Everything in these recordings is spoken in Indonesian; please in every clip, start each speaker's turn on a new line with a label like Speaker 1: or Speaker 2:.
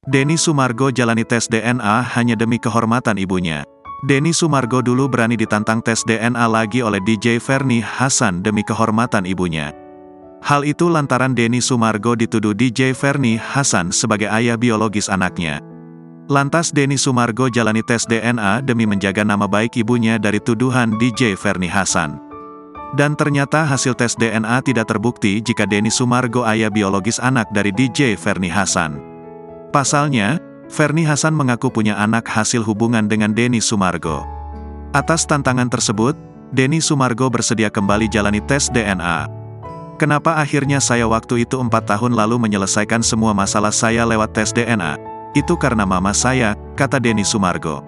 Speaker 1: Denny Sumargo jalani tes DNA hanya demi kehormatan ibunya. Denny Sumargo dulu berani ditantang tes DNA lagi oleh DJ Ferny Hassan demi kehormatan ibunya. Hal itu lantaran Denny Sumargo dituduh DJ Ferny Hassan sebagai ayah biologis anaknya. Lantas Denny Sumargo jalani tes DNA demi menjaga nama baik ibunya dari tuduhan DJ Ferny Hassan. Dan ternyata hasil tes DNA tidak terbukti jika Denny Sumargo ayah biologis anak dari DJ Ferny Hassan. Pasalnya, Ferny Hassan mengaku punya anak hasil hubungan dengan Denny Sumargo. Atas tantangan tersebut, Denny Sumargo bersedia kembali jalani tes DNA. Kenapa akhirnya saya waktu itu 4 tahun lalu menyelesaikan semua masalah saya lewat tes DNA? Itu karena mama saya, kata Denny Sumargo.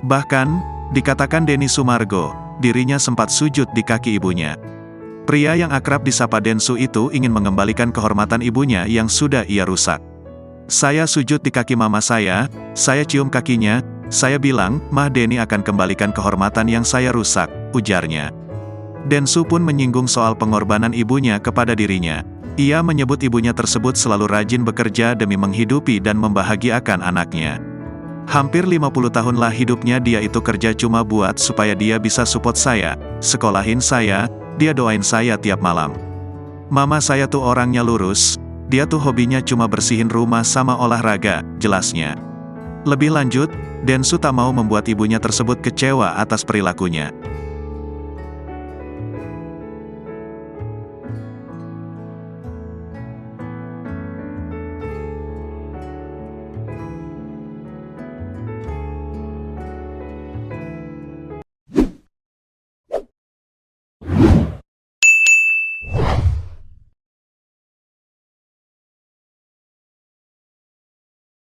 Speaker 1: Bahkan, dikatakan Denny Sumargo, dirinya sempat sujud di kaki ibunya. Pria yang akrab disapa Densu itu ingin mengembalikan kehormatan ibunya yang sudah ia rusak. Saya sujud di kaki mama saya cium kakinya, saya bilang, Mah Denny akan kembalikan kehormatan yang saya rusak, ujarnya. Densu pun menyinggung soal pengorbanan ibunya kepada dirinya. Ia menyebut ibunya tersebut selalu rajin bekerja demi menghidupi dan membahagiakan anaknya. Hampir 50 tahunlah hidupnya dia itu kerja cuma buat supaya dia bisa support saya, sekolahin saya, dia doain saya tiap malam. Mama saya tuh orangnya lurus, dia tuh hobinya cuma bersihin rumah sama olahraga, jelasnya. Lebih lanjut, Densu tak mau membuat ibunya tersebut kecewa atas perilakunya.